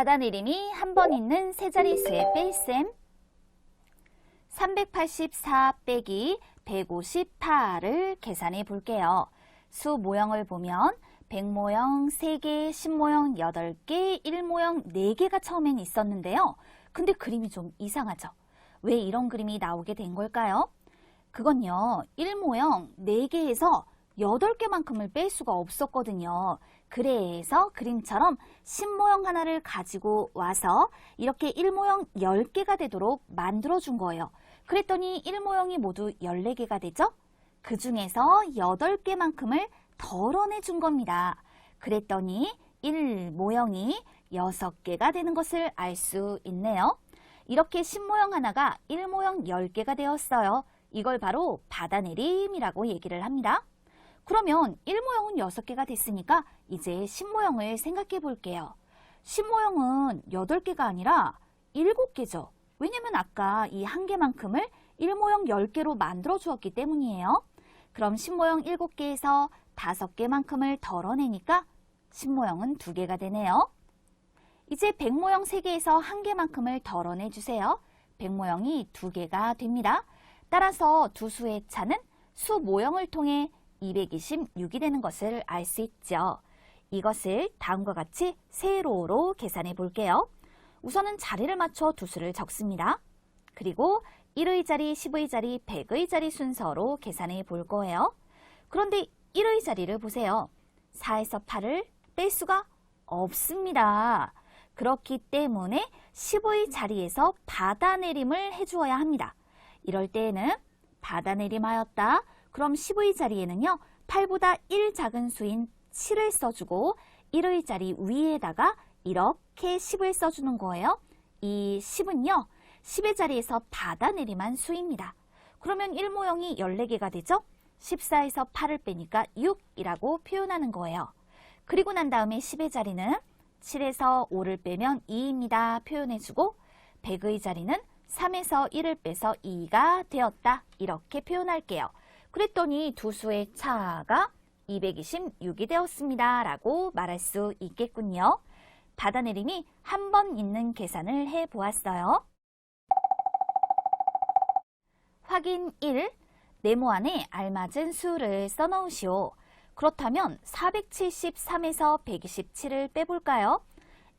받아내림이 한 번 있는 세 자릿수의 뺄셈. 384 빼기 158을 계산해 볼게요. 수 모형을 보면 100모형 3개, 10모형 8개, 1모형 4개가 처음엔 있었는데요. 근데 그림이 좀 이상하죠? 왜 이런 그림이 나오게 된 걸까요? 그건요, 1모형 4개에서 8개만큼을 뺄 수가 없었거든요. 그래서 그림처럼 10모형 하나를 가지고 와서 이렇게 1모형 10개가 되도록 만들어준 거예요. 그랬더니 1모형이 모두 14개가 되죠? 그 중에서 8개만큼을 덜어내준 겁니다. 그랬더니 1모형이 6개가 되는 것을 알 수 있네요. 이렇게 10모형 하나가 1모형 10개가 되었어요. 이걸 바로 받아내림이라고 얘기를 합니다. 그러면 1모형은 6개가 됐으니까 이제 10모형을 생각해 볼게요. 10모형은 8개가 아니라 7개죠. 왜냐면 아까 이 한 개만큼을 1모형 10개로 만들어 주었기 때문이에요. 그럼 10모형 7개에서 5개만큼을 덜어내니까 10모형은 2개가 되네요. 이제 100모형 3개에서 1개만큼을 덜어내 주세요. 100모형이 2개가 됩니다. 따라서 두 수의 차는 수 모형을 통해 226이 되는 것을 알 수 있죠. 이것을 다음과 같이 세로로 계산해 볼게요. 우선은 자리를 맞춰 두 수를 적습니다. 그리고 1의 자리, 10의 자리, 100의 자리 순서로 계산해 볼 거예요. 그런데 1의 자리를 보세요. 4에서 8을 뺄 수가 없습니다. 그렇기 때문에 10의 자리에서 받아내림을 해주어야 합니다. 이럴 때에는 받아내림하였다. 그럼 10의 자리에는요, 8보다 1 작은 수인 7을 써주고 1의 자리 위에다가 이렇게 10을 써주는 거예요. 이 10은요, 10의 자리에서 받아내림한 수입니다. 그러면 1모형이 14개가 되죠? 14에서 8을 빼니까 6이라고 표현하는 거예요. 그리고 난 다음에 10의 자리는 7에서 5를 빼면 2입니다. 표현해주고 100의 자리는 3에서 1을 빼서 2가 되었다. 이렇게 표현할게요. 그랬더니 두 수의 차가 226이 되었습니다. 라고 말할 수 있겠군요. 받아내림이 한 번 있는 계산을 해보았어요. 확인 1. 네모 안에 알맞은 수를 써넣으시오. 그렇다면 473에서 127을 빼볼까요?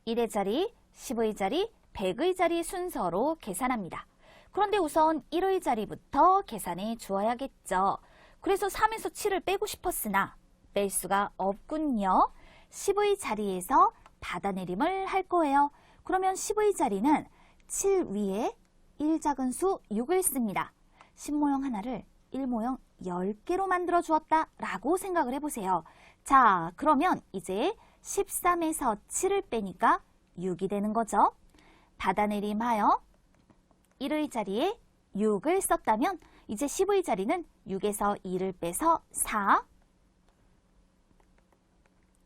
1의 자리, 10의 자리, 100의 자리 순서로 계산합니다. 그런데 우선 1의 자리부터 계산해 주어야겠죠. 그래서 3에서 7을 빼고 싶었으나 뺄 수가 없군요. 10의 자리에서 받아내림을 할 거예요. 그러면 10의 자리는 7 위에 1 작은 수 6을 씁니다. 10모형 하나를 1모형 10개로 만들어 주었다 라고 생각을 해보세요. 자, 그러면 이제 13에서 7을 빼니까 6이 되는 거죠. 받아내림하여 1의 자리에 6을 썼다면 이제 10의 자리는 6에서 2를 빼서 4.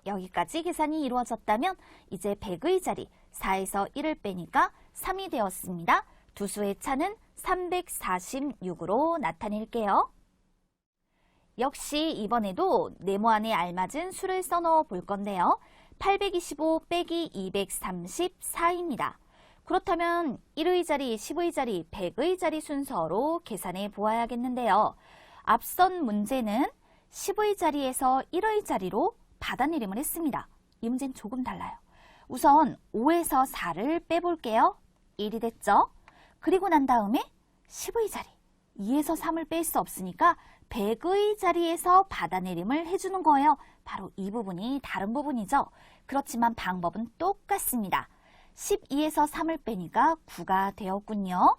여기까지 계산이 이루어졌다면 이제 100의 자리 4에서 1을 빼니까 3이 되었습니다. 두 수의 차는 346으로 나타낼게요. 역시 이번에도 네모 안에 알맞은 수를 써넣어 볼 건데요. 825 빼기 234입니다. 그렇다면 1의 자리, 10의 자리, 100의 자리 순서로 계산해 보아야겠는데요. 앞선 문제는 10의 자리에서 1의 자리로 받아내림을 했습니다. 이 문제는 조금 달라요. 우선 5에서 4를 빼볼게요. 1이 됐죠? 그리고 난 다음에 10의 자리, 2에서 3을 뺄 수 없으니까 100의 자리에서 받아내림을 해주는 거예요. 바로 이 부분이 다른 부분이죠. 그렇지만 방법은 똑같습니다. 12에서 3을 빼니까 9가 되었군요.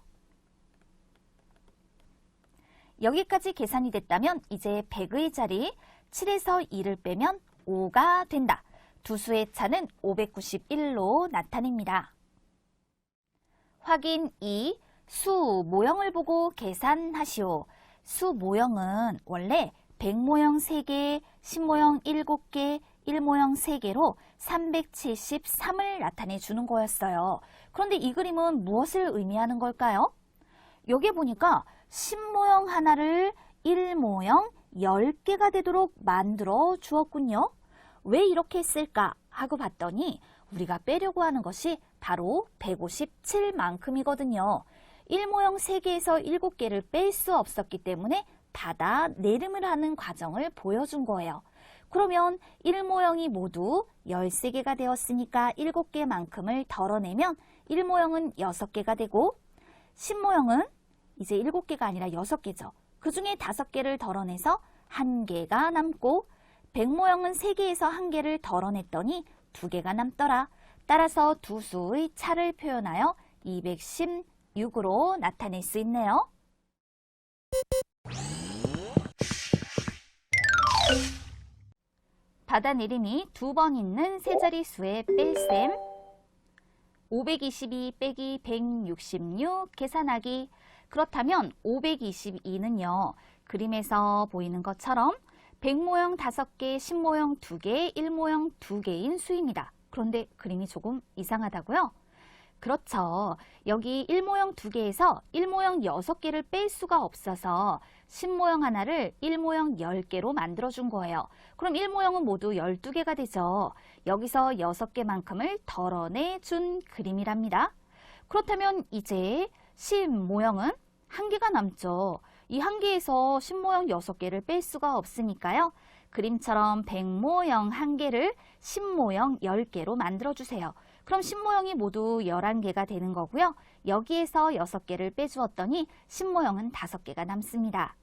여기까지 계산이 됐다면 이제 100의 자리 7에서 2를 빼면 5가 된다. 두 수의 차는 591로 나타냅니다. 확인 2. 수 모형을 보고 계산하시오. 수 모형은 원래 100모형 3개, 10모형 7개, 1모형 3개로 373을 나타내 주는 거였어요. 그런데 이 그림은 무엇을 의미하는 걸까요? 여기 보니까 10모형 하나를 1모형 10개가 되도록 만들어 주었군요. 왜 이렇게 했을까 하고 봤더니 우리가 빼려고 하는 것이 바로 157만큼이거든요. 1모형 3개에서 7개를 뺄 수 없었기 때문에 받아 내림을 하는 과정을 보여준 거예요. 그러면 1모형이 모두 13개가 되었으니까 7개만큼을 덜어내면 1모형은 6개가 되고 10모형은 이제 7개가 아니라 6개죠. 그 중에 5개를 덜어내서 1개가 남고 100모형은 3개에서 1개를 덜어냈더니 2개가 남더라. 따라서 두 수의 차를 표현하여 216으로 나타낼 수 있네요. 받아내림이 2번 있는 세 자릿수의 뺄셈 522 빼기 166 계산하기. 그렇다면 522는요. 그림에서 보이는 것처럼 100모형 5개, 10모형 2개, 1모형 2개인 수입니다. 그런데 그림이 조금 이상하다고요? 그렇죠. 여기 1모형 2개에서 1모형 6개를 뺄 수가 없어서 10모형 하나를 1모형 10개로 만들어준 거예요. 그럼 1모형은 모두 12개가 되죠. 여기서 6개만큼을 덜어내준 그림이랍니다. 그렇다면 이제 10모형은 1개가 남죠. 이 1개에서 10모형 6개를 뺄 수가 없으니까요. 그림처럼 100모형 1개를 10모형 10개로 만들어주세요. 그럼 10모형이 모두 11개가 되는 거고요. 여기에서 6개를 빼주었더니 10모형은 5개가 남습니다.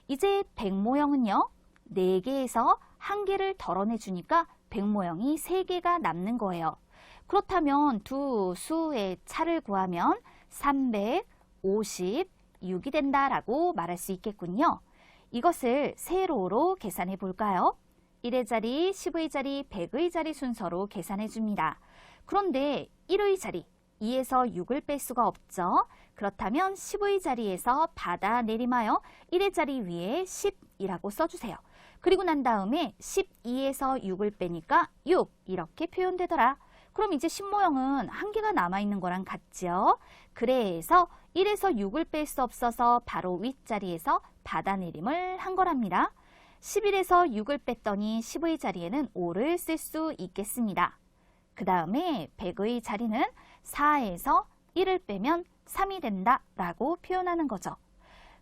이제 100모형은요. 4개에서 1개를 덜어내주니까 100모형이 3개가 남는 거예요. 그렇다면 두 수의 차를 구하면 356이 된다라고 말할 수 있겠군요. 이것을 세로로 계산해 볼까요? 1의 자리, 10의 자리, 100의 자리 순서로 계산해 줍니다. 그런데 1의 자리, 2에서 6을 뺄 수가 없죠. 그렇다면 10의 자리에서 받아 내림하여 1의 자리 위에 10이라고 써주세요. 그리고 난 다음에 12에서 6을 빼니까 6 이렇게 표현되더라. 그럼 이제 10모형은 1개가 남아있는 거랑 같죠. 그래서 1에서 6을 뺄 수 없어서 바로 윗자리에서 받아내림을 한 거랍니다. 11에서 6을 뺐더니 10의 자리에는 5를 쓸 수 있겠습니다. 그 다음에 100의 자리는 4에서 1을 빼면 3이 된다라고 표현하는 거죠.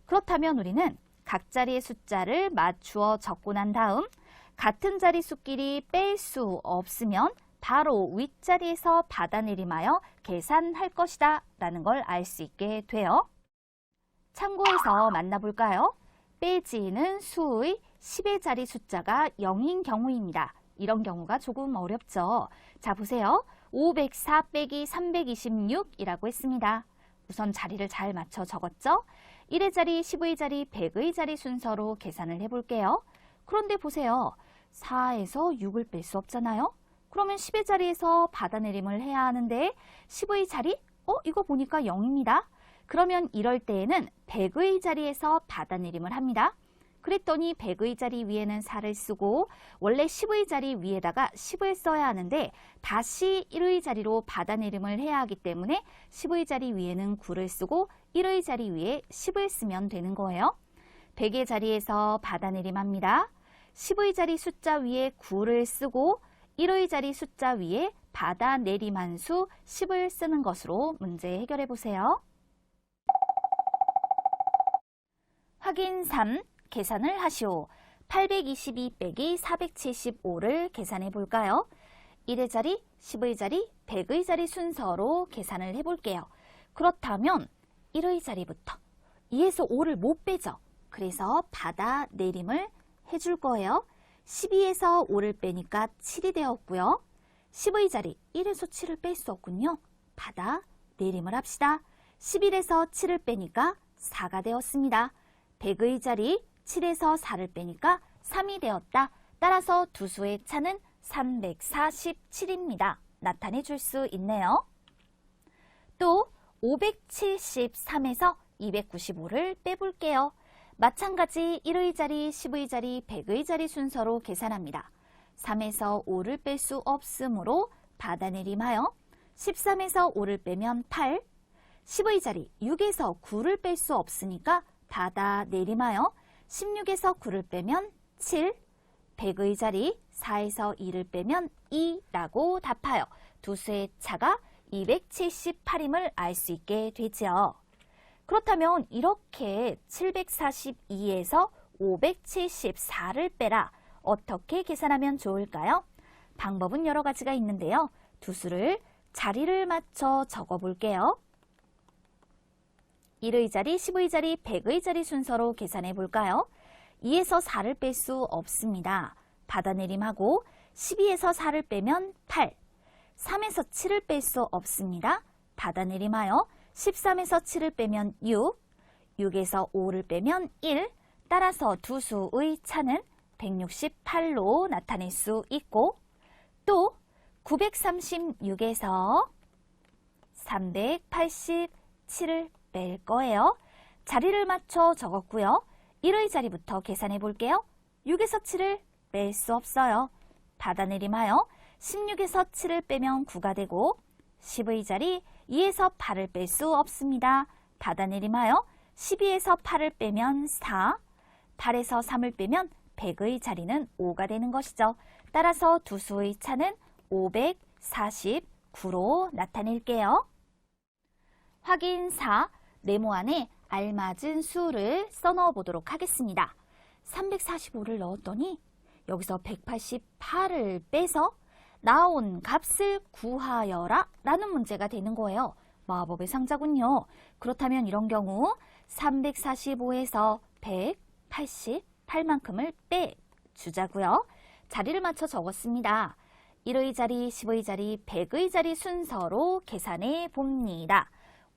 그렇다면 우리는 각 자리의 숫자를 맞추어 적고 난 다음 같은 자리 수끼리 뺄 수 없으면 바로 윗자리에서 받아내림하여 계산할 것이다 라는 걸 알 수 있게 돼요. 참고해서 만나볼까요? 빼지는 수의 10의 자리 숫자가 0인 경우입니다. 이런 경우가 조금 어렵죠. 자, 보세요. 504 빼기 326이라고 했습니다. 우선 자리를 잘 맞춰 적었죠? 1의 자리, 10의 자리, 100의 자리 순서로 계산을 해볼게요. 그런데 보세요. 4에서 6을 뺄 수 없잖아요. 그러면 10의 자리에서 받아내림을 해야 하는데 10의 자리? 이거 보니까 0입니다. 그러면 이럴 때에는 100의 자리에서 받아내림을 합니다. 그랬더니 100의 자리 위에는 4를 쓰고 원래 10의 자리 위에다가 10을 써야 하는데 다시 1의 자리로 받아내림을 해야 하기 때문에 10의 자리 위에는 9를 쓰고 1의 자리 위에 10을 쓰면 되는 거예요. 100의 자리에서 받아내림합니다. 10의 자리 숫자 위에 9를 쓰고 1의 자리 숫자 위에 받아내림한 수 10을 쓰는 것으로 문제 해결해 보세요. 확인 3. 계산을 하시오. 822 빼기 475를 계산해 볼까요? 1의 자리, 10의 자리, 100의 자리 순서로 계산을 해볼게요. 그렇다면 1의 자리부터 2에서 5를 못 빼죠. 그래서 받아내림을 해줄 거예요. 12에서 5를 빼니까 7이 되었고요. 10의 자리 1에서 7을 뺄 수 없군요. 받아내림을 합시다. 11에서 7을 빼니까 4가 되었습니다. 100의 자리 7에서 4를 빼니까 3이 되었다. 따라서 두 수의 차는 347입니다. 나타내 줄 수 있네요. 또 573에서 295를 빼볼게요. 마찬가지 1의 자리, 10의 자리, 100의 자리 순서로 계산합니다. 3에서 5를 뺄 수 없으므로 받아내림하여 13에서 5를 빼면 8, 10의 자리 6에서 9를 뺄 수 없으니까 받아내림하여 16에서 9를 빼면 7, 100의 자리 4에서 2를 빼면 2라고 답하여 두 수의 차가 278임을 알 수 있게 되지요. 그렇다면 이렇게 742에서 574를 빼라. 어떻게 계산하면 좋을까요? 방법은 여러 가지가 있는데요. 두 수를 자리를 맞춰 적어 볼게요. 1의 자리, 10의 자리, 100의 자리 순서로 계산해 볼까요? 2에서 4를 뺄 수 없습니다. 받아내림하고 12에서 4를 빼면 8, 3에서 7을 뺄 수 없습니다. 받아내림하여 13에서 7을 빼면 6, 6에서 5를 빼면 1, 따라서 두 수의 차는 168로 나타낼 수 있고 또 936에서 387을 뺄 거예요. 자리를 맞춰 적었고요. 1의 자리부터 계산해 볼게요. 6에서 7을 뺄 수 없어요. 받아내림하여 16에서 7을 빼면 9가 되고 10의 자리 2에서 8을 뺄 수 없습니다. 받아내림하여 12에서 8을 빼면 4, 8에서 3을 빼면 100의 자리는 5가 되는 것이죠. 따라서 두 수의 차는 549로 나타낼게요. 확인 4, 네모 안에 알맞은 수를 써넣어 보도록 하겠습니다. 345를 넣었더니 여기서 188을 빼서 나온 값을 구하여라 라는 문제가 되는 거예요. 마법의 상자군요. 그렇다면 이런 경우 345에서 188만큼을 빼주자고요. 자리를 맞춰 적었습니다. 1의 자리, 10의 자리, 100의 자리 순서로 계산해 봅니다.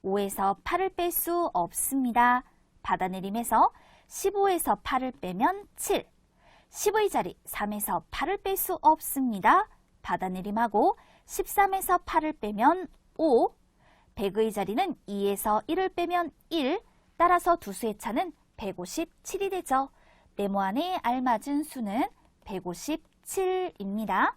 5에서 8을 뺄 수 없습니다. 받아내림에서 15에서 8을 빼면 7, 10의 자리 3에서 8을 뺄 수 없습니다. 받아내림하고 13에서 8을 빼면 5, 100의 자리는 2에서 1을 빼면 1, 따라서 두 수의 차는 157이 되죠. 네모 안에 알맞은 수는 157입니다.